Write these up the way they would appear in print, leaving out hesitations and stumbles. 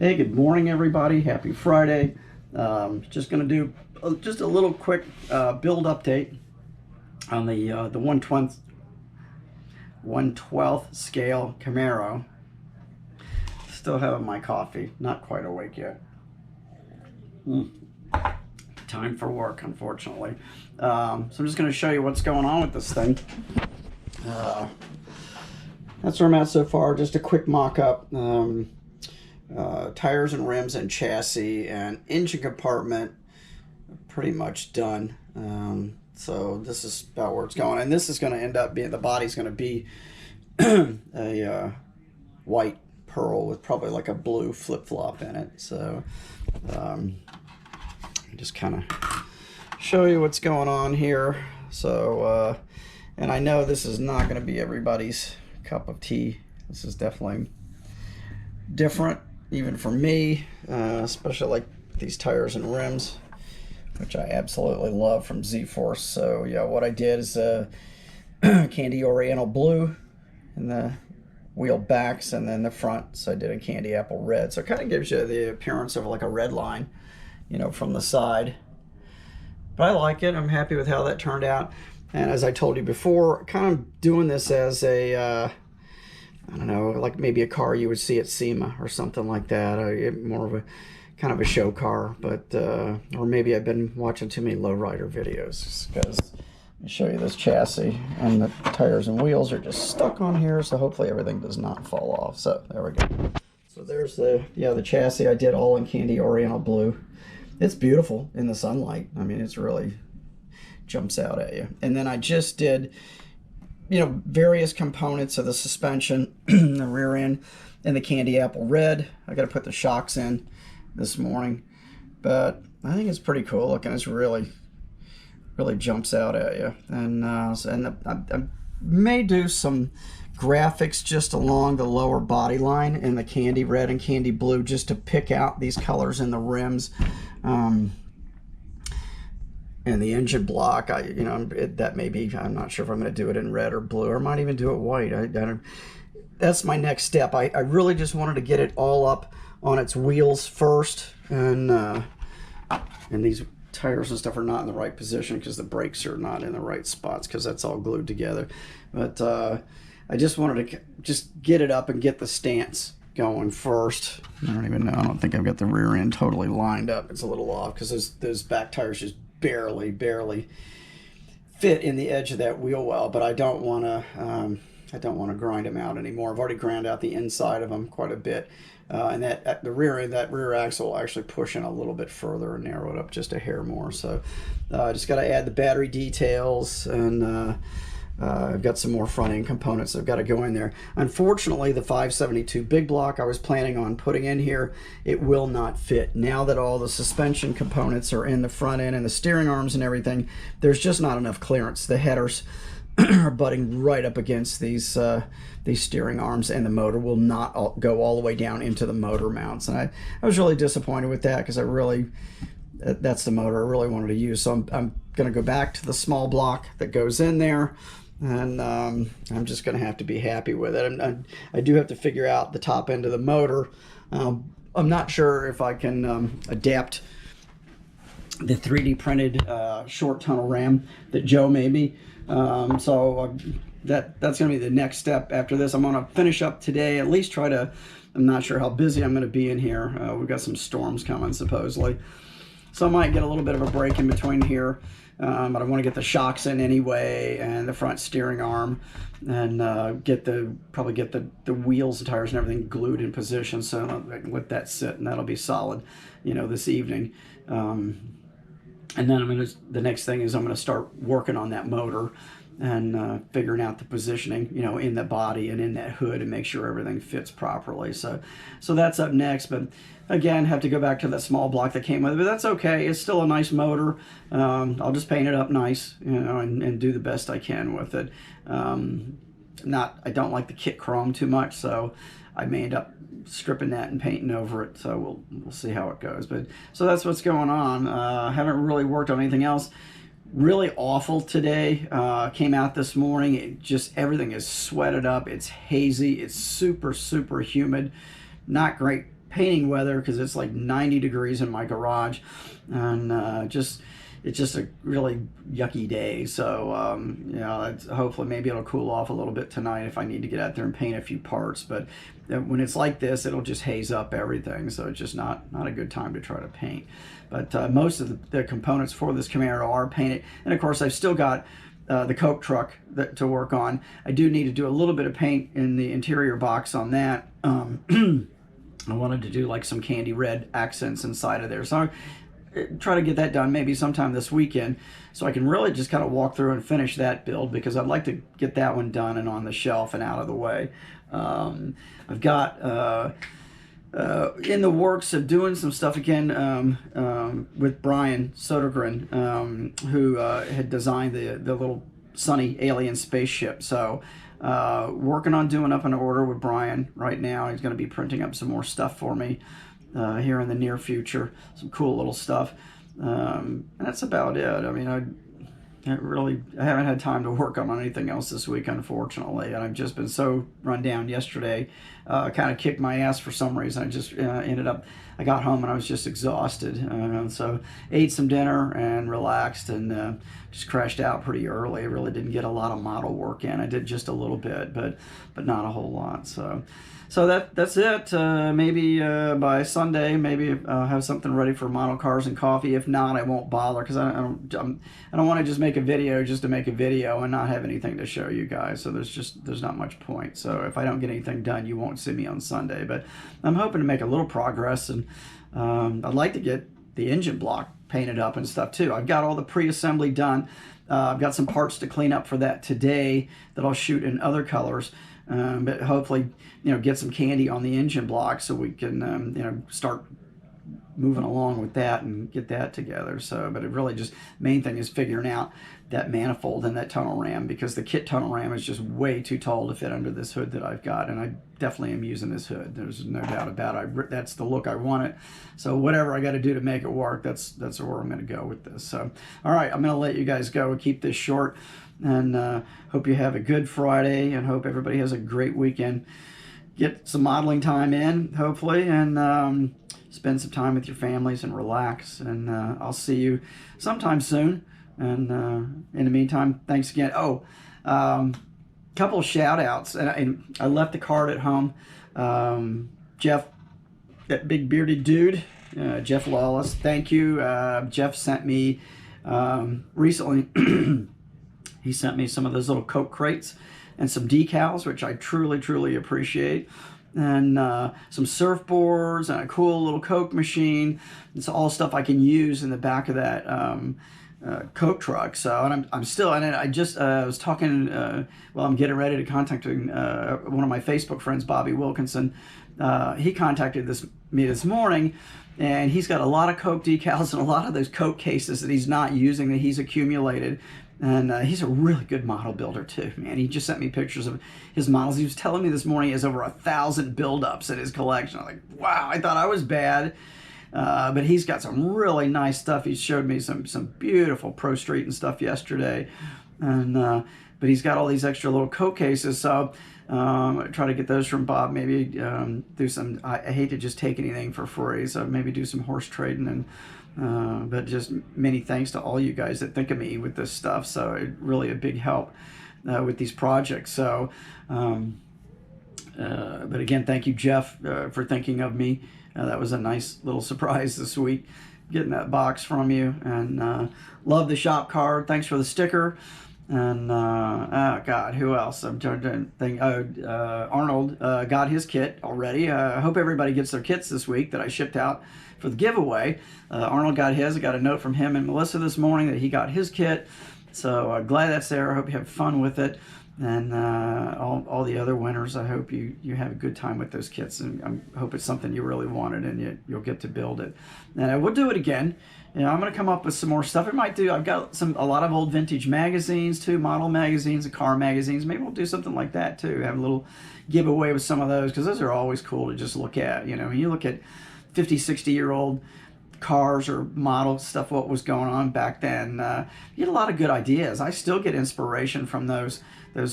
Hey, good morning, everybody. Happy Friday. Just going to do just a little quick build update on the 1/12th scale Camaro. Still having my coffee. Not quite awake yet. Time for work, unfortunately. So I'm just going to show you what's going on with this thing. That's where I'm at so far. Just a quick mock-up. Tires and rims and chassis and engine compartment pretty much done. So this is about where it's going, and this is going to end up being, the body's going to be a white pearl with probably like a blue flip-flop in it. So just kind of show you what's going on here. So and I know this is not going to be everybody's cup of tea. This is definitely different, even for me, especially like these tires and rims, which I absolutely love from Z-Force. So yeah, what I did is candy oriental blue in the wheel backs, and then the front, so I did a candy apple red. So it kind of gives you the appearance of like a red line, you know, from the side. But I like it. I'm happy with how that turned out. And as I told you before, kind of doing this as a I don't know, like maybe a car you would see at SEMA or something like that. More of a kind of a show car, but or maybe I've been watching too many lowrider videos, because let me show you this chassis, and the tires and wheels are just stuck on here, so hopefully everything does not fall off. So there we go. So there's the chassis. I did all in candy oriental blue. It's beautiful in the sunlight. I mean, it's really jumps out at you. And then I just did, you know, various components of the suspension, the rear end, and the candy apple red. I got to put the shocks in this morning, but I think it's pretty cool looking. It's really jumps out at you. And I may do some graphics just along the lower body line in the candy red and candy blue, just to pick out these colors in the rims. And the engine block, that may be, I'm not sure if I'm going to do it in red or blue, or I might even do it white. I don't. That's my next step. I really just wanted to get it all up on its wheels first, and these tires and stuff are not in the right position because the brakes are not in the right spots, because that's all glued together. But I just wanted to just get it up and get the stance going first. I don't even know. I don't think I've got the rear end totally lined up. It's a little off because those back tires just barely fit in the edge of that wheel well. But I don't want to grind them out anymore. I've already ground out the inside of them quite a bit, and that the rear end, that rear axle will actually push in a little bit further and narrow it up just a hair more. So I just got to add the battery details, and I've got some more front end components that have got to go in there. Unfortunately, the 572 big block I was planning on putting in here, it will not fit. Now that all the suspension components are in the front end and the steering arms and everything, there's just not enough clearance. The headers are butting right up against these steering arms, and the motor will not go all the way down into the motor mounts. And I was really disappointed with that, because that's the motor I really wanted to use. So I'm going to go back to the small block that goes in there, and I'm just going to have to be happy with it. I do have to figure out the top end of the motor. I'm not sure if I can adapt the 3D printed short tunnel ram that Joe made me. So that's going to be the next step after this. I'm going to finish up today, at least try to. I'm not sure how busy I'm going to be in here. We've got some storms coming supposedly, so I might get a little bit of a break in between here. But I want to get the shocks in anyway, and the front steering arm, and probably get the wheels and tires and everything glued in position. So I can let that sit, and that'll be solid, this evening. And then the next thing is I'm going to start working on that motor, and figuring out the positioning, in the body and in that hood, and make sure everything fits properly. So that's up next. But again, have to go back to that small block that came with it, but that's okay. It's still a nice motor. I'll just paint it up nice, and do the best I can with it. I don't like the kit chrome too much, so I may end up stripping that and painting over it. So we'll see how it goes. But so that's what's going on. Haven't really worked on anything else. Really awful today. Came out this morning. Everything is sweated up. It's hazy. It's super humid. Not great painting weather because it's like 90 degrees in my garage, and it's just a really yucky day. So you know, hopefully maybe it'll cool off a little bit tonight if I need to get out there and paint a few parts. But when it's like this, it'll just haze up everything, so it's just not a good time to try to paint. But most of the components for this Camaro are painted, and of course I've still got the Coke truck to work on. I do need to do a little bit of paint in the interior box on that. I wanted to do like some candy red accents inside of there, so I'll try to get that done maybe sometime this weekend, so I can really just kind of walk through and finish that build, because I'd like to get that one done and on the shelf and out of the way. I've got in the works of doing some stuff again with Brian Sodergren, who had designed the little sunny alien spaceship. So working on doing up an order with Brian right now. He's going to be printing up some more stuff for me here in the near future, some cool little stuff. And that's about it. I mean, I haven't had time to work on anything else this week, unfortunately, and I've just been so run down yesterday. Kind of kicked my ass for some reason. I just I got home and I was just exhausted. So ate some dinner and relaxed, and just crashed out pretty early. I really didn't get a lot of model work in. I did just a little bit, but not a whole lot. So that's it. Maybe by Sunday, maybe I'll have something ready for model cars and coffee. If not, I won't bother, because I don't want to just make a video just to make a video and not have anything to show you guys. So there's not much point. So if I don't get anything done, you won't see me on Sunday. But I'm hoping to make a little progress, and I'd like to get the engine block painted up and stuff too. I've got all the pre-assembly done. I've got some parts to clean up for that today that I'll shoot in other colors. But hopefully, you know, get some candy on the engine block so we can, you know, start moving along with that and get that together. So, but it really just, main thing is figuring out that manifold and that tunnel ram, because the kit tunnel ram is just way too tall to fit under this hood that I've got, and I definitely am using this hood. There's no doubt about it. That's the look I want it. So whatever I got to do to make it work, that's where I'm going to go with this. So, all right, I'm going to let you guys go and keep this short, and hope you have a good Friday, and hope everybody has a great weekend. Get some modeling time in, hopefully, and spend some time with your families and relax. And I'll see you sometime soon. And in the meantime, thanks again. Oh, couple of shout outs. And I left the card at home. Jeff, that big bearded dude, Jeff Lawless, thank you. Jeff sent me recently, he sent me some of those little Coke crates and some decals, which I truly appreciate. And some surfboards and a cool little Coke machine. It's all stuff I can use in the back of that Coke truck. So, and I'm still, and I just was talking while I'm getting ready to contact one of my Facebook friends, Bobby Wilkinson. He contacted me this morning, and he's got a lot of Coke decals and a lot of those Coke cases that he's not using, that he's accumulated. And he's a really good model builder too, man. He just sent me pictures of his models. He was telling me this morning he has over 1,000 buildups in his collection. I'm like, wow, I thought I was bad. But he's got some really nice stuff. He showed me some beautiful Pro Street and stuff yesterday. And but he's got all these extra little Coke cases. So I try to get those from Bob. Maybe do some, I hate to just take anything for free. So maybe do some horse trading, and but just many thanks to all you guys that think of me with this stuff. So it really a big help with these projects. So but again, thank you, Jeff, for thinking of me. That was a nice little surprise this week, getting that box from you. And love the shop card. Thanks for the sticker. And oh God, who else? I'm trying to think. Arnold got his kit already. I hope everybody gets their kits this week that I shipped out for the giveaway. Arnold got his. I got a note from him and Melissa this morning that he got his kit. So glad that's there. I hope you have fun with it. And all the other winners, I hope you have a good time with those kits. And I hope it's something you really wanted, and you'll get to build it. And I will do it again. You know, I'm going to come up with some more stuff. I've got a lot of old vintage magazines too, model magazines and car magazines. Maybe we'll do something like that too. Have a little giveaway with some of those, because those are always cool to just look at. You know, when you look at 50, 60-year-old cars or model stuff, what was going on back then, you get a lot of good ideas. I still get inspiration from those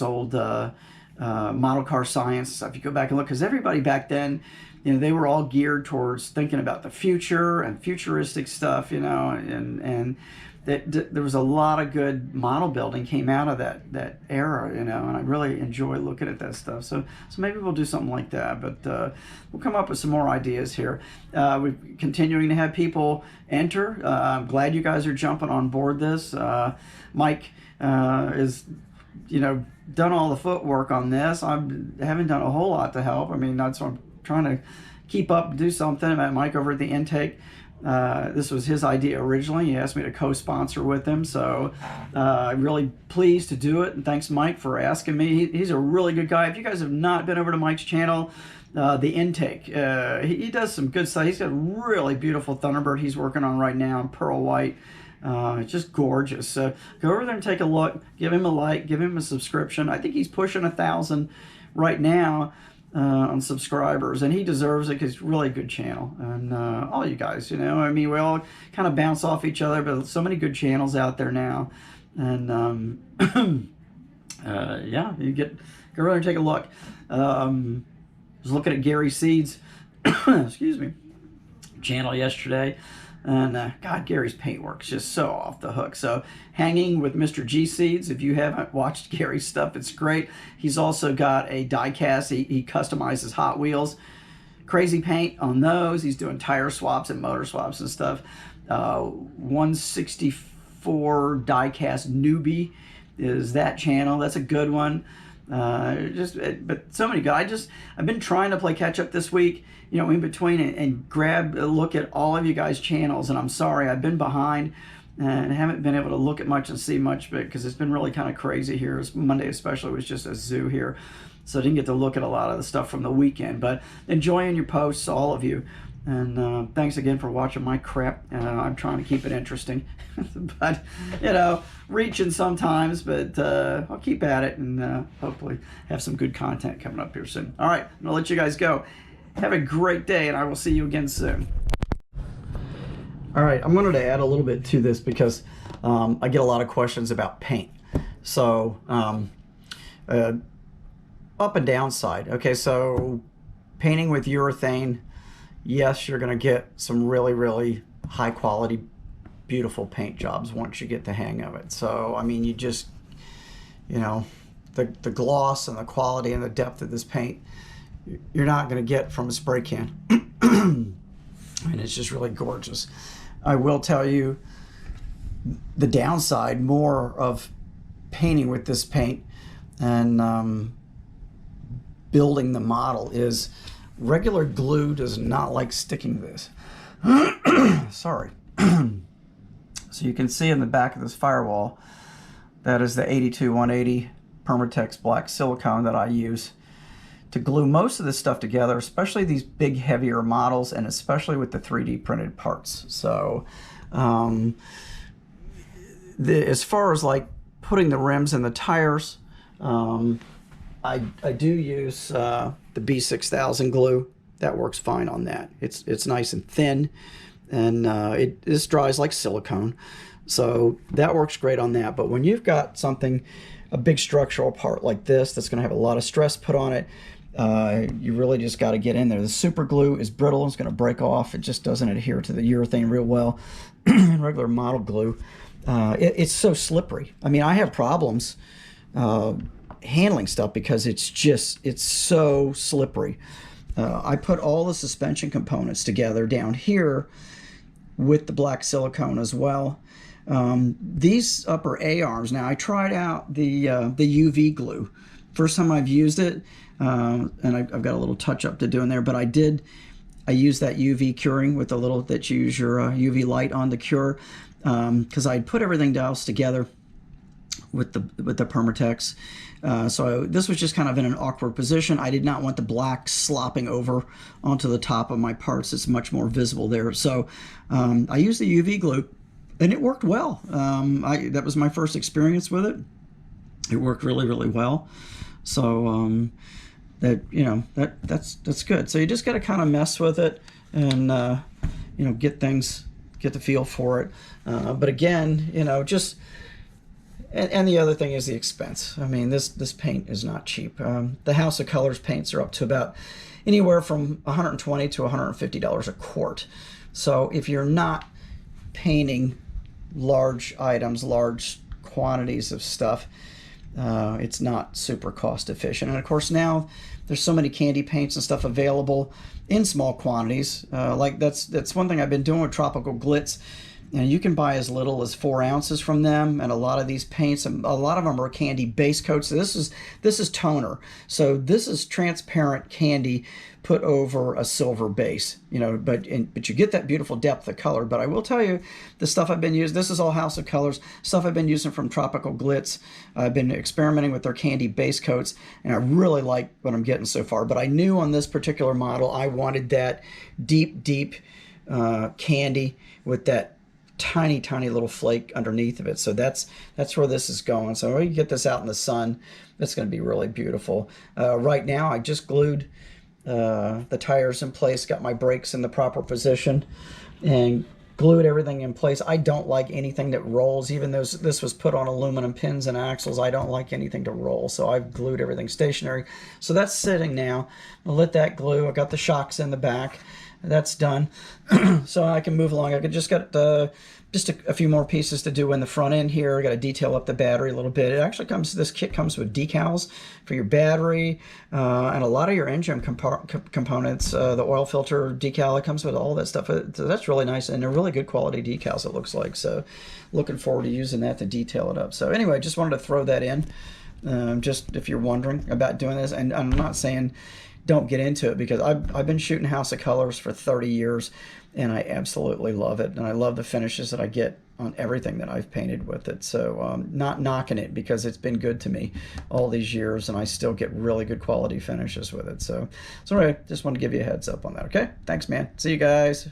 old model car science stuff. You go back and look, because everybody back then you know, they were all geared towards thinking about the future and futuristic stuff, you know, and there was a lot of good model building came out of that era, you know, and I really enjoy looking at that stuff. So maybe we'll do something like that, but we'll come up with some more ideas here. We're continuing to have people enter. I'm glad you guys are jumping on board this. Mike is, you know, done all the footwork on this. I haven't done a whole lot to help. I mean, that's what I'm trying to keep up, do something. I met Mike over at the intake. This was his idea originally. He asked me to co-sponsor with him, so I'm really pleased to do it, and thanks Mike for asking me. He's a really good guy. If you guys have not been over to Mike's channel, the intake, he does some good stuff. He's got a really beautiful Thunderbird he's working on right now in pearl white. It's just gorgeous. So go over there and take a look, give him a like, give him a subscription. I think he's pushing 1,000 right now on subscribers, and he deserves it because it's really a good channel. And all you guys, you know, I mean, we all kind of bounce off each other, but so many good channels out there now. And yeah, you go over there and take a look. I was looking at Gary Seed's excuse me, channel yesterday. And God, Gary's paintwork's just so off the hook. So hanging with Mr. G Seeds, if you haven't watched Gary's stuff, it's great. He's also got a die cast. He customizes Hot Wheels. Crazy paint on those. He's doing tire swaps and motor swaps and stuff. 164 die cast newbie is that channel. That's a good one. But so many guys. I've been trying to play catch up this week, you know, in between, and grab a look at all of you guys' channels. And I'm sorry, I've been behind and haven't been able to look at much and see much, because it's been really kind of crazy here. Monday especially was just a zoo here, so I didn't get to look at a lot of the stuff from the weekend. But enjoying your posts, all of you. And thanks again for watching my crap. I'm trying to keep it interesting, but you know, reaching sometimes. But I'll keep at it, and hopefully have some good content coming up here soon. All right, I'm gonna let you guys go. Have a great day, and I will see you again soon. All right, I'm going to add a little bit to this because I get a lot of questions about paint. So up and down side. Okay, so painting with urethane. Yes, you're going to get some really, really high quality, beautiful paint jobs once you get the hang of it. So, I mean, you know, the gloss and the quality and the depth of this paint, you're not going to get from a spray can. And it's just really gorgeous. I will tell you the downside more of painting with this paint and building the model is regular glue does not like sticking this. Sorry. So you can see in the back of this firewall, that is the 82180 Permatex black silicone that I use to glue most of this stuff together, especially these big heavier models, and especially with the 3D printed parts. So as far as like putting the rims in the tires, I do use the B6000 glue. That works fine on that. It's nice and thin, and this dries like silicone, so that works great on that. But when you've got something, a big structural part like this that's going to have a lot of stress put on it, you really just got to get in there. The super glue is brittle. It's going to break off. It just doesn't adhere to the urethane real well. Regular model glue, it's so slippery. I mean, I have problems handling stuff because it's so slippery. I put all the suspension components together down here with the black silicone as well. These upper A-arms, now I tried out the UV glue. First time I've used it, and I've got a little touch up to do in there, but I used that UV curing with the little that you use your UV light on to cure, because I'd put everything else together with the Permatex. So this was just kind of in an awkward position. I did not want the black slopping over onto the top of my parts. It's much more visible there. So I used the UV glue, and it worked well. That was my first experience with it. It worked really, really well. So that's good. So you just got to kind of mess with it and get the feel for it. But again, just. And the other thing is the expense. I mean, this paint is not cheap. The House of Colors paints are up to about anywhere from $120 to $150 a quart. So if you're not painting large items, large quantities of stuff, it's not super cost efficient. And of course now there's so many candy paints and stuff available in small quantities. Like that's one thing I've been doing with Tropical Glitz. And you can buy as little as 4 ounces from them, and a lot of these paints, a lot of them are candy base coats. So this is toner. So this is transparent candy put over a silver base, you know, but you get that beautiful depth of color. But I will tell you, the stuff I've been using, this is all House of Colors, stuff I've been using from Tropical Glitz. I've been experimenting with their candy base coats, and I really like what I'm getting so far. But I knew on this particular model, I wanted that deep candy with that tiny little flake underneath of it. So that's where this is going. So when you get this out in the sun, it's going to be really beautiful. Right now I just glued the tires in place, got my brakes in the proper position, and glued everything in place. I don't like anything that rolls. Even though this was put on aluminum pins and axles, I don't like anything to roll, so I've glued everything stationary. So that's sitting now. I'll let that glue. I got the shocks in the back. That's done. So I can move along. I could just got just a few more pieces to do in the front end here. I got to detail up the battery a little bit. It actually this kit comes with decals for your battery and a lot of your engine components. The oil filter decal, it comes with all that stuff. So that's really nice, and they're really good quality decals, it looks like. So looking forward to using that to detail it up. So anyway, just wanted to throw that in. Just if you're wondering about doing this, and I'm not saying don't get into it, because I've been shooting House of Colors for 30 years, and I absolutely love it, and I love the finishes that I get on everything that I've painted with it. So not knocking it, because it's been good to me all these years, and I still get really good quality finishes with it. So anyway, just wanted to give you a heads up on that. Okay, thanks, man. See you guys.